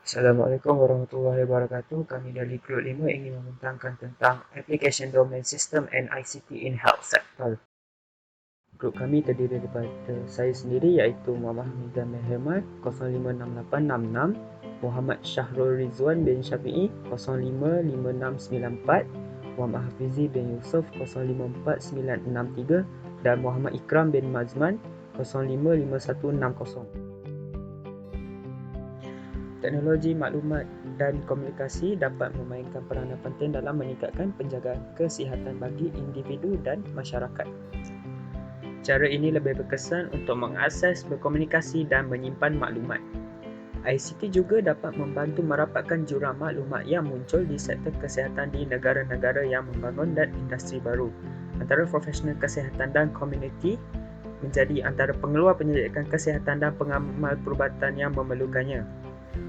Assalamualaikum warahmatullahi wabarakatuh. Kami dari Grup 5 ingin membentangkan tentang Application Domain System and ICT in Health Sector. Grup kami terdiri daripada saya sendiri iaitu Muhammad Hamida Mehermat 056866, Muhammad Syahrul Rizwan bin Syafi'i 055694, Muhammad Hafizi bin Yusof 054963 dan Muhammad Ikram bin Mazman 055160. Teknologi maklumat dan komunikasi dapat memainkan peranan penting dalam meningkatkan penjagaan kesihatan bagi individu dan masyarakat. Cara ini lebih berkesan untuk mengakses, berkomunikasi dan menyimpan maklumat. ICT juga dapat membantu merapatkan jurang maklumat yang muncul di sektor kesihatan di negara-negara yang membangun dan industri baru antara profesional kesihatan dan komuniti menjadi antara pengeluar penyelidikan kesihatan dan pengamal perubatan yang memerlukannya.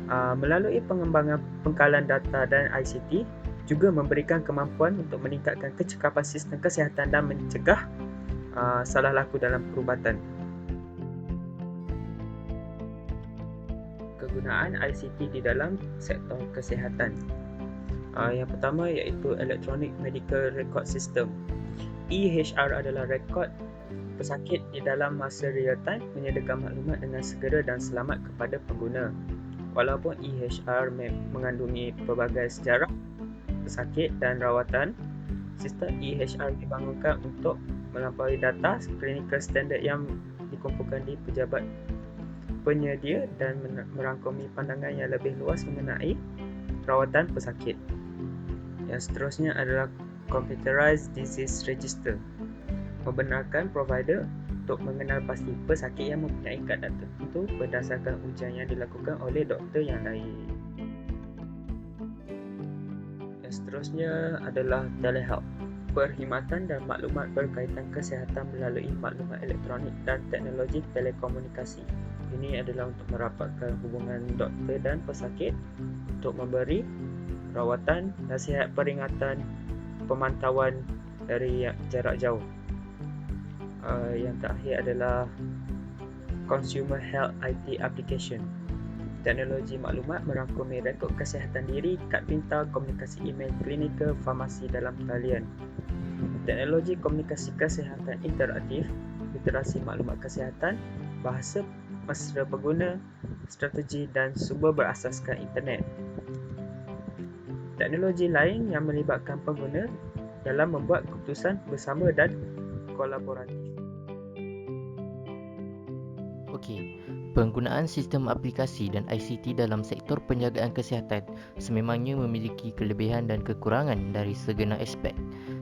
Melalui pengembangan pengkalan data dan ICT juga memberikan kemampuan untuk meningkatkan kecekapan sistem kesihatan dan mencegah salah laku dalam perubatan. Kegunaan ICT di dalam sektor kesihatan. Yang pertama iaitu Electronic Medical Record System. EHR adalah rekod pesakit di dalam masa real time, menyediakan maklumat dengan segera dan selamat kepada pengguna. Walaupun EHR mengandungi pelbagai sejarah pesakit dan rawatan, sistem EHR dibangunkan untuk melampaui data klinikal standard yang dikumpulkan di pejabat penyedia dan merangkumi pandangan yang lebih luas mengenai rawatan pesakit. Yang seterusnya adalah Computerized Disease Register, membenarkan provider untuk mengenal pasti pesakit yang mempunyai kadar tertentu berdasarkan ujian yang dilakukan oleh doktor yang lain. Yang seterusnya adalah telehealth, perkhidmatan dan maklumat berkaitan kesihatan melalui maklumat elektronik dan teknologi telekomunikasi. Ini adalah untuk merapatkan hubungan doktor dan pesakit untuk memberi rawatan, nasihat peringatan, pemantauan dari jarak jauh. Yang terakhir adalah Consumer Health IT Application. Teknologi maklumat merangkumi rekod kesihatan diri, kad pintar, komunikasi email, klinikal, farmasi dalam talian. Teknologi komunikasi kesihatan interaktif, literasi maklumat kesihatan, bahasa mesra pengguna, strategi dan sumber berasaskan internet. Teknologi lain yang melibatkan pengguna dalam membuat keputusan bersama dan kolaboratif. Okey, penggunaan sistem aplikasi dan ICT dalam sektor penjagaan kesihatan sememangnya memiliki kelebihan dan kekurangan dari segenap aspek.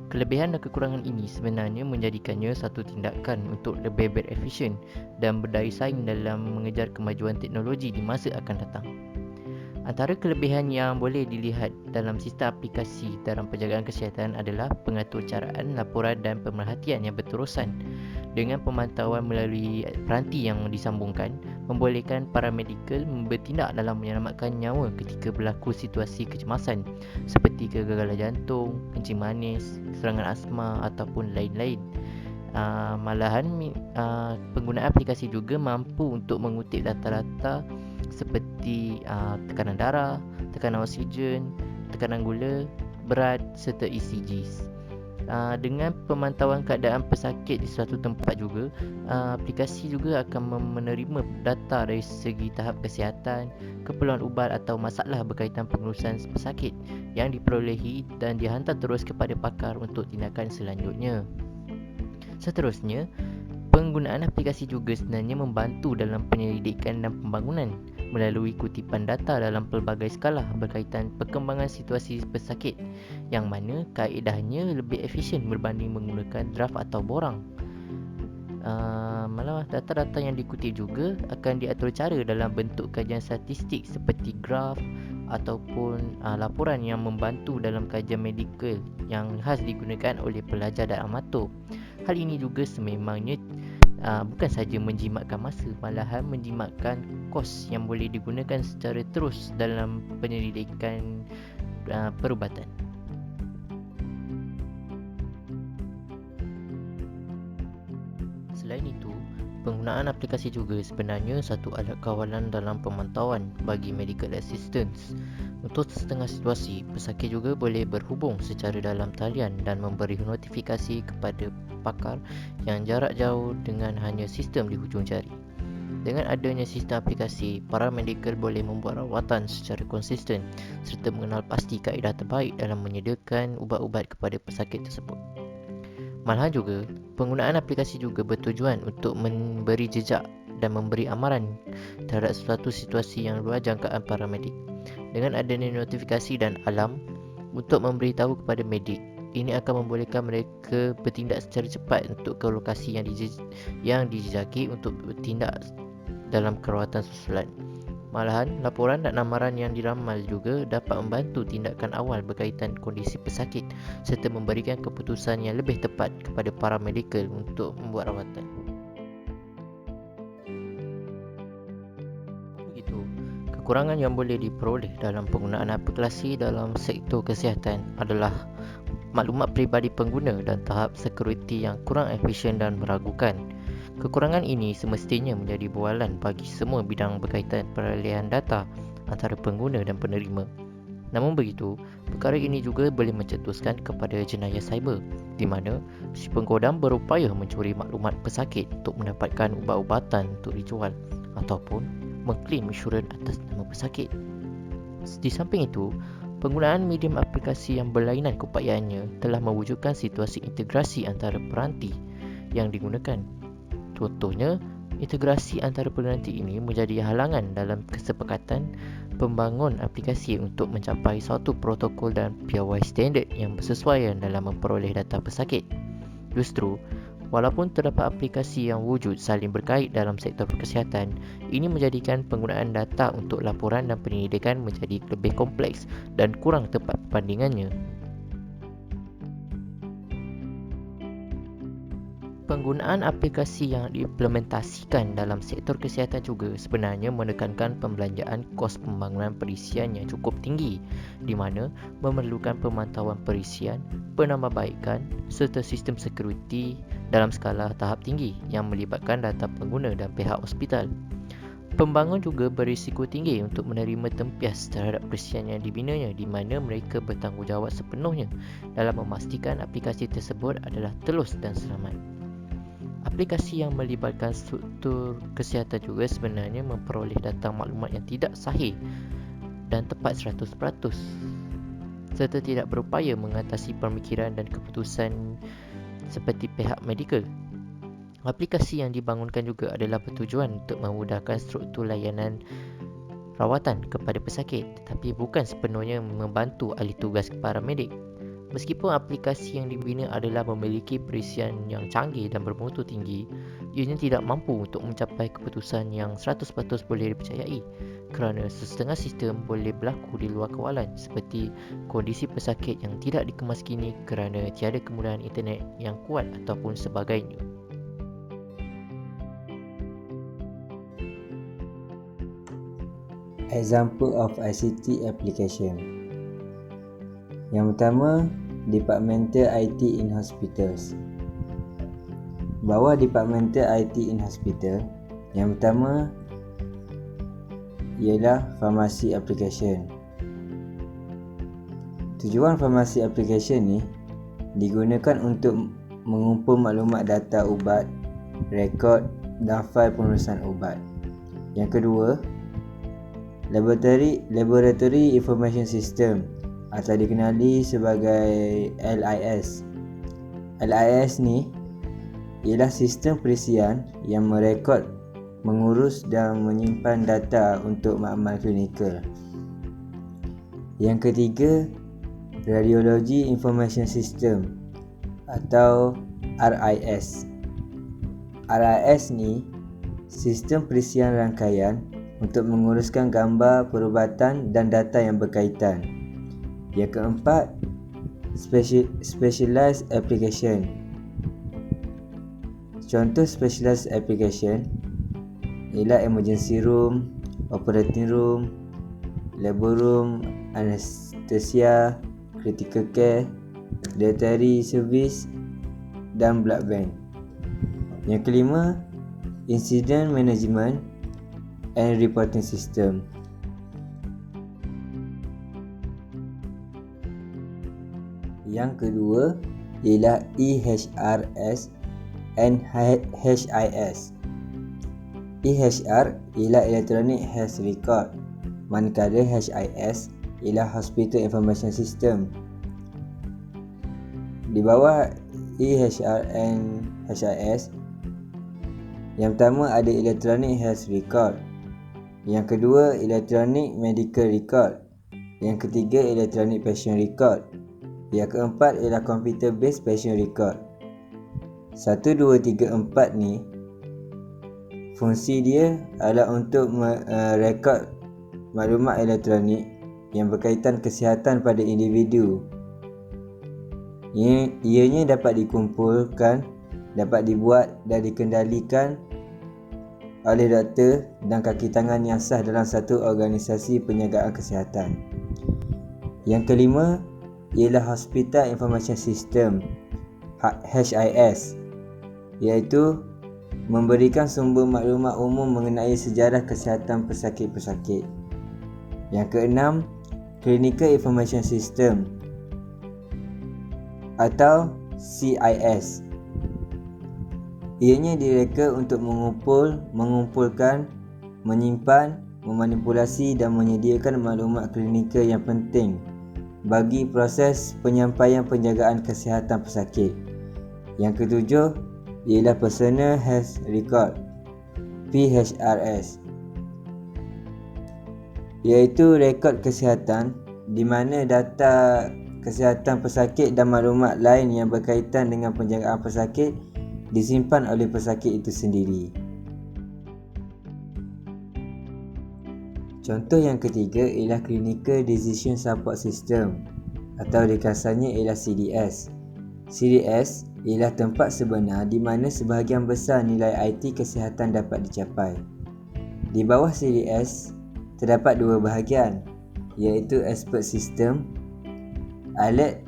Kelebihan dan kekurangan ini sebenarnya menjadikannya satu tindakan untuk lebih berefisien dan berdaya saing dalam mengejar kemajuan teknologi di masa akan datang. Antara kelebihan yang boleh dilihat dalam sistem aplikasi dalam penjagaan kesihatan adalah pengaturcaraan laporan dan pemerhatian yang berterusan dengan pemantauan melalui peranti yang disambungkan, membolehkan paramedikal bertindak dalam menyelamatkan nyawa ketika berlaku situasi kecemasan seperti kegagalan jantung, kencing manis, serangan asma ataupun lain-lain. Malahan penggunaan aplikasi juga mampu untuk mengutip data-data seperti tekanan darah, tekanan oksigen, tekanan gula, berat serta ECGs. Dengan pemantauan keadaan pesakit di suatu tempat juga, aplikasi juga akan menerima data dari segi tahap kesihatan, keperluan ubat atau masalah berkaitan pengurusan pesakit yang diperolehi dan dihantar terus kepada pakar untuk tindakan selanjutnya. Seterusnya, penggunaan aplikasi juga sebenarnya membantu dalam penyelidikan dan pembangunan melalui kutipan data dalam pelbagai skala berkaitan perkembangan situasi pesakit yang mana kaedahnya lebih efisien berbanding menggunakan draft atau borang. Malah data-data yang dikutip juga akan diatur cara dalam bentuk kajian statistik seperti graf ataupun laporan yang membantu dalam kajian medikal yang khas digunakan oleh pelajar dan amatur. Hal ini juga sememangnya bukan sahaja menjimatkan masa, malahan menjimatkan kos yang boleh digunakan secara terus dalam penyelidikan perubatan. Selain itu, Penggunaan aplikasi juga sebenarnya satu alat kawalan dalam pemantauan bagi medical assistance. Untuk setengah situasi, pesakit juga boleh berhubung secara dalam talian dan memberi notifikasi kepada pakar yang jarak jauh dengan hanya sistem di hujung jari. Dengan adanya sistem aplikasi, para medical boleh membuat rawatan secara konsisten serta mengenal pasti kaedah terbaik dalam menyediakan ubat-ubat kepada pesakit tersebut. Malahan juga, penggunaan aplikasi juga bertujuan untuk memberi jejak dan memberi amaran terhadap suatu situasi yang luar jangkaan paramedik. Dengan adanya notifikasi dan alarm untuk memberitahu kepada medik, ini akan membolehkan mereka bertindak secara cepat untuk ke lokasi yang dijejaki untuk bertindak dalam kerawatan susulan. Malahan, laporan dan amaran yang diramal juga dapat membantu tindakan awal berkaitan kondisi pesakit serta memberikan keputusan yang lebih tepat kepada para medical untuk membuat rawatan. Begitu, kekurangan yang boleh diperoleh dalam penggunaan aplikasi dalam sektor kesihatan adalah maklumat peribadi pengguna dan tahap sekuriti yang kurang efisien dan meragukan. Kekurangan ini semestinya menjadi bualan bagi semua bidang berkaitan peralihan data antara pengguna dan penerima. Namun begitu, perkara ini juga boleh mencetuskan kepada jenayah cyber, di mana si penggodam berupaya mencuri maklumat pesakit untuk mendapatkan ubat-ubatan untuk dijual ataupun mengklaim insurans atas nama pesakit. Di samping itu, penggunaan medium aplikasi yang berlainan keupayaannya telah mewujudkan situasi integrasi antara peranti yang digunakan. Contohnya, integrasi antara peranti ini menjadi halangan dalam kesepakatan pembangun aplikasi untuk mencapai suatu protokol dan piawai standard yang bersesuaian dalam memperoleh data pesakit. Justru, walaupun terdapat aplikasi yang wujud saling berkait dalam sektor kesihatan, ini menjadikan penggunaan data untuk laporan dan penyelidikan menjadi lebih kompleks dan kurang tepat perbandingannya. Penggunaan aplikasi yang diimplementasikan dalam sektor kesihatan juga sebenarnya menekankan pembelanjaan kos pembangunan perisian yang cukup tinggi, di mana memerlukan pemantauan perisian, penambahbaikan serta sistem sekuriti dalam skala tahap tinggi yang melibatkan data pengguna dan pihak hospital. Pembangun juga berisiko tinggi untuk menerima tempias terhadap perisian yang dibinanya, di mana mereka bertanggungjawab sepenuhnya dalam memastikan aplikasi tersebut adalah telus dan selamat. Aplikasi yang melibatkan struktur kesihatan juga sebenarnya memperoleh data maklumat yang tidak sahih dan tepat 100%, serta tidak berupaya mengatasi pemikiran dan keputusan seperti pihak medical. Aplikasi yang dibangunkan juga adalah bertujuan untuk memudahkan struktur layanan rawatan kepada pesakit, tetapi bukan sepenuhnya membantu ahli tugas paramedik. Meskipun aplikasi yang dibina adalah memiliki perisian yang canggih dan bermutu tinggi, ianya tidak mampu untuk mencapai keputusan yang 100% boleh dipercayai kerana setengah sistem boleh berlaku di luar kawalan, seperti kondisi pesakit yang tidak dikemas kini kerana tiada kemudahan internet yang kuat ataupun sebagainya. Example of ICT application. Yang pertama, Departmental IT in Hospitals. Bawah Departmental IT in Hospital, yang pertama ialah Pharmacy Application. Tujuan Pharmacy Application ni digunakan untuk mengumpul maklumat data ubat, rekod dan fail pengurusan ubat. Yang kedua, Laboratory Information System atau dikenali sebagai LIS. LIS ni ialah sistem perisian yang merekod, mengurus dan menyimpan data untuk makmal klinikal. Yang ketiga, Radiology Information System atau RIS. RIS ni sistem perisian rangkaian untuk menguruskan gambar perubatan dan data yang berkaitan. Yang keempat, Specialized Application. Contoh Specialized Application ialah Emergency Room, Operating Room, Labor Room, Anesthesia, Critical Care, Dietary Service dan Blood Bank. Yang kelima, Incident Management and Reporting System. Yang kedua ialah EHRS and HIS. EHR ialah Electronic Health Record, manakala HIS ialah Hospital Information System. Di bawah EHR and HIS, yang pertama ada Electronic Health Record, yang kedua Electronic Medical Record, yang ketiga Electronic Patient Record, yang keempat ialah Computer Based Patient Record. 1, 2, 3, 4 ni fungsi dia adalah untuk rekod maklumat elektronik yang berkaitan kesihatan pada individu. Ianya dapat dikumpulkan, dapat dibuat dan dikendalikan oleh doktor dan kaki tangan yang sah dalam satu organisasi penjagaan kesihatan. Yang kelima ialah Hospital Information System, HIS, iaitu memberikan sumber maklumat umum mengenai sejarah kesihatan pesakit-pesakit. Yang keenam, Clinical Information System atau CIS. Ianya direka untuk mengumpulkan, menyimpan, memanipulasi dan menyediakan maklumat klinikal yang penting bagi proses penyampaian penjagaan kesihatan pesakit. Yang ketujuh ialah Personal Health Record, PHRS, iaitu rekod kesihatan di mana data kesihatan pesakit dan maklumat lain yang berkaitan dengan penjagaan pesakit disimpan oleh pesakit itu sendiri. Contoh yang ketiga ialah Clinical Decision Support System atau ringkasannya ialah CDS. CDS ialah tempat sebenar di mana sebahagian besar nilai IT kesihatan dapat dicapai. Di bawah CDS terdapat dua bahagian, iaitu Expert System, Alert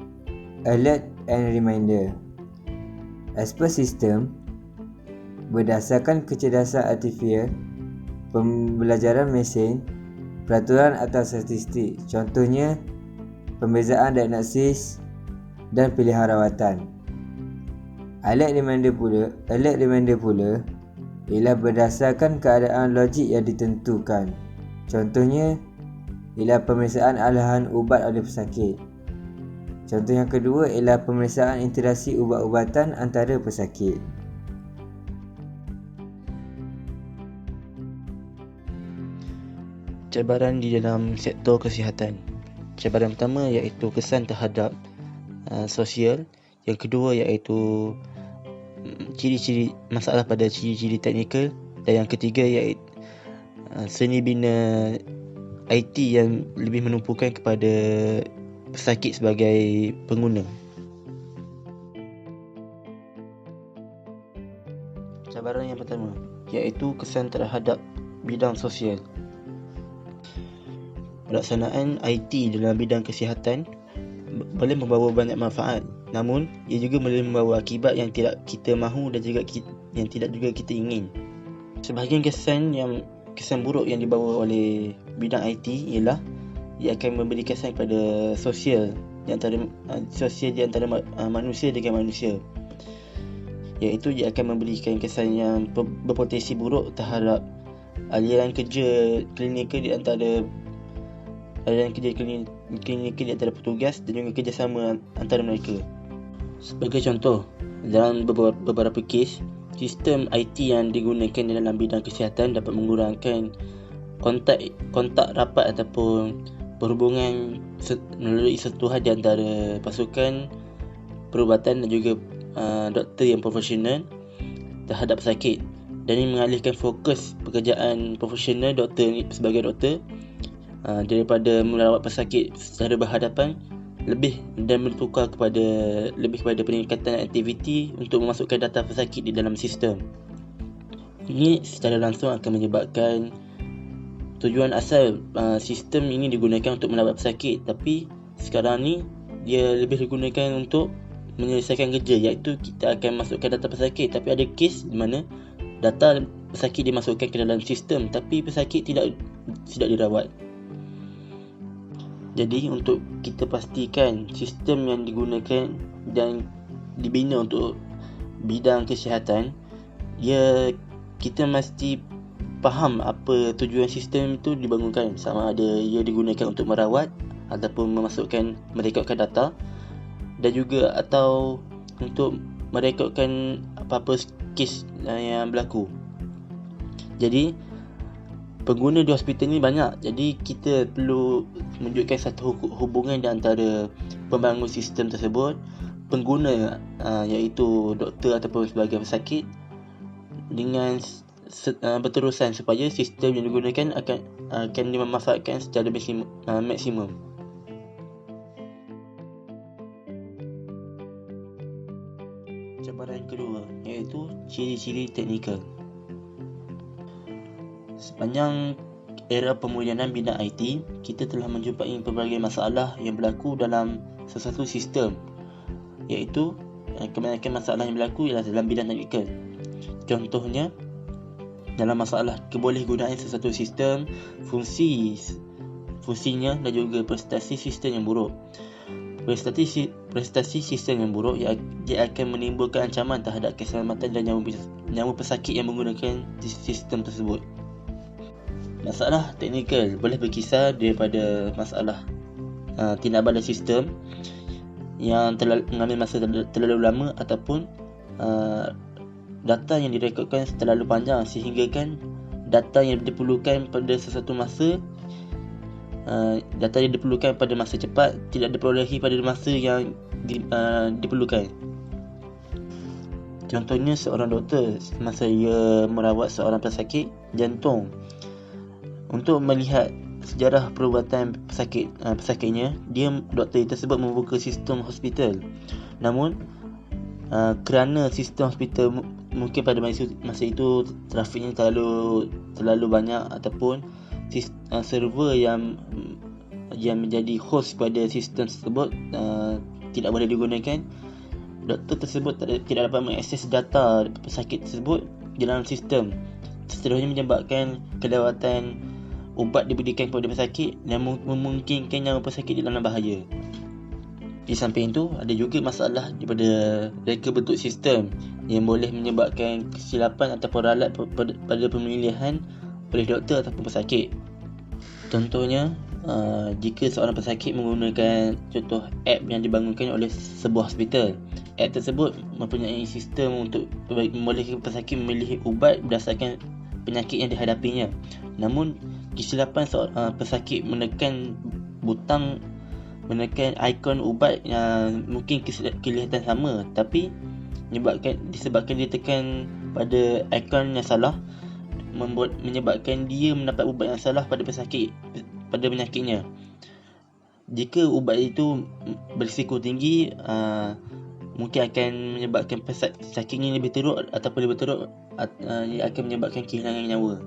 and Reminder. Expert System berdasarkan kecerdasan artifisial, pembelajaran mesin, peraturan atau statistik. Contohnya pembezaan diagnosis dan pilihan rawatan. Alert reminder pula ialah berdasarkan keadaan logik yang ditentukan. Contohnya ialah pemeriksaan arahan ubat oleh pesakit. Contoh yang kedua ialah pemeriksaan interaksi ubat-ubatan antara pesakit. Cabaran di dalam sektor kesihatan. Cabaran pertama iaitu kesan terhadap sosial. Yang kedua iaitu ciri-ciri masalah pada ciri-ciri teknikal. Dan yang ketiga iaitu seni bina IT yang lebih menumpukan kepada pesakit sebagai pengguna. Cabaran yang pertama iaitu kesan terhadap bidang sosial. Pelaksanaan IT dalam bidang kesihatan boleh membawa banyak manfaat, namun ia juga boleh membawa akibat yang tidak kita mahu dan juga yang tidak juga kita ingin. Sebahagian kesan buruk yang dibawa oleh bidang IT ialah ia akan memberi kesan pada sosial di antara manusia dengan manusia, iaitu ia akan memberikan kesan yang berpotensi buruk terhadap aliran kerja klinikal di antara petugas dan juga kerjasama antara mereka. Sebagai contoh, dalam beberapa kes, sistem IT yang digunakan dalam bidang kesihatan dapat mengurangkan kontak rapat ataupun perhubungan melalui sentuhan di antara pasukan perubatan dan juga doktor yang profesional terhadap pesakit, dan ini mengalihkan fokus pekerjaan profesional doktor sebagai doktor daripada merawat pesakit secara berhadapan dan bertukar kepada peningkatan aktiviti untuk memasukkan data pesakit di dalam sistem. Ini secara langsung akan menyebabkan tujuan asal sistem ini digunakan untuk merawat pesakit, tapi sekarang ni dia lebih digunakan untuk menyelesaikan kerja, iaitu kita akan masukkan data pesakit, tapi ada kes di mana data pesakit dimasukkan ke dalam sistem tapi pesakit tidak dirawat. Jadi untuk kita pastikan sistem yang digunakan dan dibina untuk bidang kesihatan, kita mesti faham apa tujuan sistem itu dibangunkan, sama ada ia digunakan untuk merawat ataupun merekodkan data, dan juga atau untuk merekodkan apa-apa kes yang berlaku. Jadi pengguna di hospital ni banyak, jadi kita perlu menunjukkan satu hubungan di antara pembangun sistem tersebut, pengguna iaitu doktor ataupun sebagai pesakit, dengan berterusan supaya sistem yang digunakan akan dimanfaatkan secara maksimum. Cabaran kedua iaitu ciri-ciri teknikal. Sepanjang era pemodenan bidang IT, kita telah menjumpai pelbagai masalah yang berlaku dalam sesuatu sistem, iaitu kebanyakan masalah yang berlaku ialah dalam bidang teknikal. Contohnya, dalam masalah kebolehgunaan sesuatu sistem, fungsinya dan juga prestasi sistem yang buruk. Prestasi sistem yang buruk dia akan menimbulkan ancaman terhadap keselamatan dan nyawa pesakit yang menggunakan sistem tersebut. Masalah teknikal boleh berkisar daripada masalah tindak balas sistem yang mengambil masa terlalu lama, ataupun data yang direkodkan terlalu panjang sehingga kan data yang diperlukan pada sesuatu masa pada masa cepat tidak diperolehi pada masa yang diperlukan. Contohnya, seorang doktor semasa ia merawat seorang pesakit jantung, untuk melihat sejarah perubatan pesakitnya, doktor tersebut membuka sistem hospital. Namun kerana sistem hospital mungkin pada masa itu trafiknya terlalu banyak, ataupun server yang menjadi host pada sistem tersebut tidak boleh digunakan, doktor tersebut tidak dapat mengakses data pesakit tersebut di dalam sistem. Seterusnya menyebabkan kelewatan ubat diberikan kepada pesakit dan memungkinkan nyawa pesakit di dalam bahaya. Di samping itu, ada juga masalah daripada reka bentuk sistem yang boleh menyebabkan kesilapan ataupun ralat pada pemilihan oleh doktor ataupun pesakit. Contohnya, jika seorang pesakit menggunakan contoh app yang dibangunkan oleh sebuah hospital, app tersebut mempunyai sistem untuk membolehkan pesakit memilih ubat berdasarkan penyakit yang dihadapinya. Namun kesilapan pesakit menekan ikon ubat yang mungkin kelihatan sama, tapi disebabkan dia tekan pada ikon yang salah, menyebabkan dia mendapat ubat yang salah pada penyakitnya. Jika ubat itu berisiko tinggi, mungkin akan menyebabkan pesakitnya lebih teruk, ataupun lebih teruk ia akan menyebabkan kehilangan nyawa.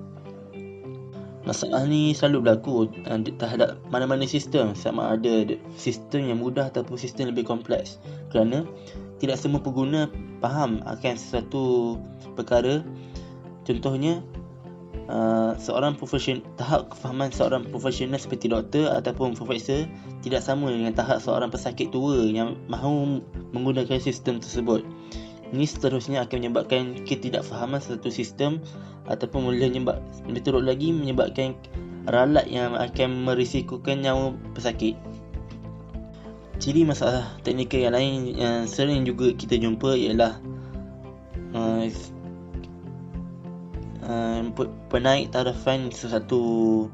Masalah ni selalu berlaku terhadap mana-mana sistem, sama ada sistem yang mudah ataupun sistem lebih kompleks, kerana tidak semua pengguna faham akan sesuatu perkara. Contohnya, tahap kefahaman seorang profesional seperti doktor ataupun profesor tidak sama dengan tahap seorang pesakit tua yang mahu menggunakan sistem tersebut. Ini seterusnya akan menyebabkan ketidakfahaman satu sistem, ataupun lebih teruk lagi menyebabkan ralat yang akan merisikokan nyawa pesakit. Ciri masalah teknikal yang lain yang sering juga kita jumpa ialah penaik tarafan sesuatu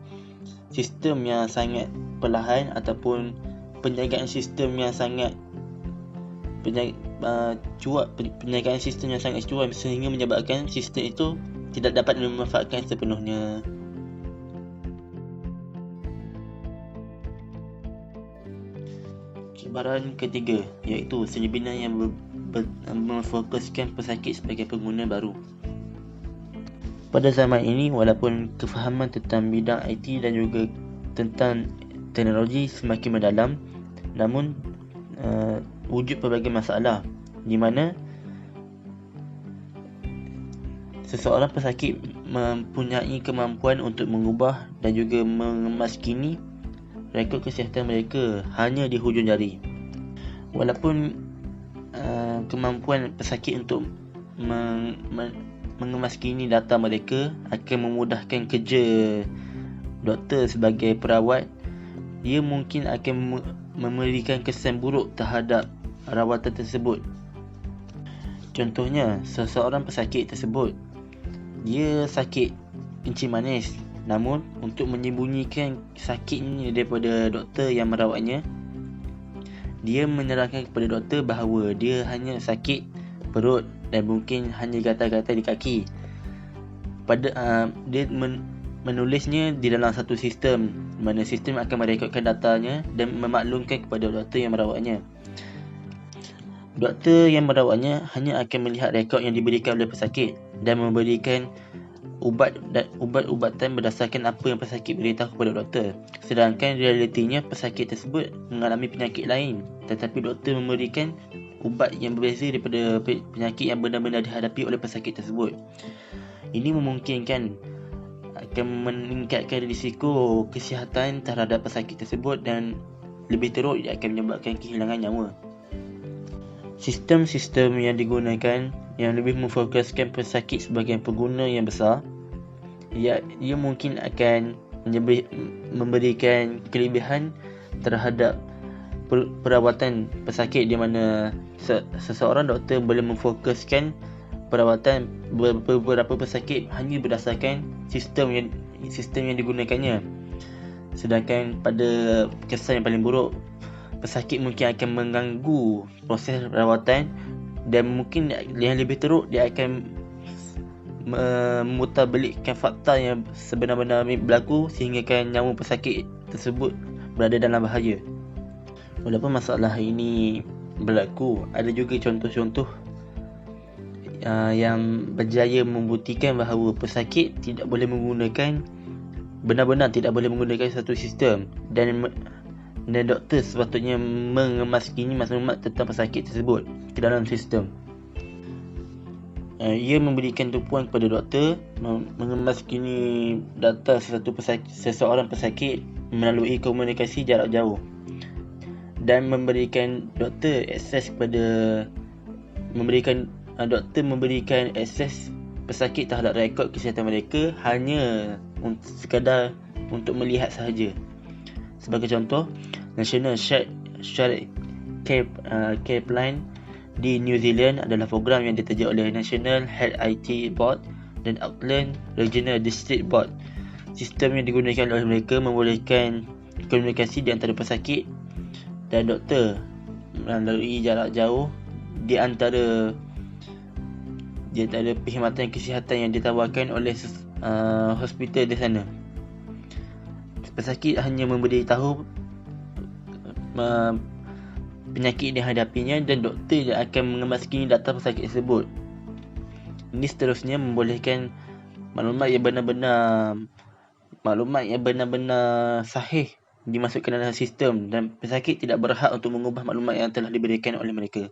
sistem yang sangat perlahan, ataupun penjagaan sistem yang sangat penjagaan sistem yang sangat curam, sehingga menyebabkan sistem itu tidak dapat dimanfaatkan sepenuhnya. Cabaran ketiga iaitu seni bina yang memfokuskan pesakit sebagai pengguna baru. Pada zaman ini, walaupun kefahaman tentang bidang IT dan juga tentang teknologi semakin mendalam, namun wujud pelbagai masalah di mana seseorang pesakit mempunyai kemampuan untuk mengubah dan juga mengemaskini rekod kesihatan mereka hanya di hujung jari. Walaupun kemampuan pesakit untuk mengemaskini data mereka akan memudahkan kerja doktor sebagai perawat, dia mungkin akan memberikan kesan buruk terhadap rawatan tersebut. Contohnya, seseorang pesakit tersebut, dia sakit kencing manis, namun untuk menyembunyikan sakitnya daripada doktor yang merawatnya, dia menerangkan kepada doktor bahawa dia hanya sakit perut dan mungkin hanya gatal-gatal di kaki. Dia menulisnya di dalam satu sistem, mana sistem akan merekodkan datanya dan memaklumkan kepada doktor yang merawatnya. Doktor yang merawatnya hanya akan melihat rekod yang diberikan oleh pesakit dan memberikan ubat-ubatan berdasarkan apa yang pesakit beritahu kepada doktor. Sedangkan realitinya pesakit tersebut mengalami penyakit lain, tetapi doktor memberikan ubat yang berbeza daripada penyakit yang benar-benar dihadapi oleh pesakit tersebut. Ini memungkinkan akan meningkatkan risiko kesihatan terhadap pesakit tersebut dan lebih teruk ia akan menyebabkan kehilangan nyawa. Sistem-sistem yang digunakan yang lebih memfokuskan pesakit sebagai pengguna yang besar, ia mungkin akan memberikan kelebihan terhadap perawatan pesakit, di mana seseorang doktor boleh memfokuskan perawatan beberapa pesakit hanya berdasarkan sistem yang digunakannya. Sedangkan pada kesan yang paling buruk, pesakit mungkin akan mengganggu proses perawatan dan mungkin yang lebih teruk, dia akan memutarbelikkan fakta yang sebenar-benar berlaku sehinggakan nyawa pesakit tersebut berada dalam bahaya. Walaupun masalah ini berlaku, ada juga contoh-contoh yang berjaya membuktikan bahawa pesakit benar-benar tidak boleh menggunakan satu sistem dan doktor sepatutnya mengemaskini maklumat tentang pesakit tersebut ke dalam sistem. Ia memberikan tumpuan kepada doktor mengemaskini data seseorang pesakit melalui komunikasi jarak jauh dan memberikan doktor akses memberikan akses pesakit terhadap rekod kesihatan mereka hanya sekadar untuk melihat sahaja. Sebagai contoh, National Shared Care Plan di New Zealand adalah program yang diterja oleh National Health IT Board dan Auckland Regional District Board. Sistem yang digunakan oleh mereka membolehkan komunikasi di antara pesakit dan doktor melalui jarak jauh di antara perkhidmatan kesihatan yang ditawarkan oleh hospital di sana. Pesakit hanya memberitahu penyakit yang dihadapinya dan doktor yang akan mengemaskini data pesakit tersebut. Ini seterusnya membolehkan maklumat yang benar-benar sahih dimasukkan dalam sistem dan pesakit tidak berhak untuk mengubah maklumat yang telah diberikan oleh mereka.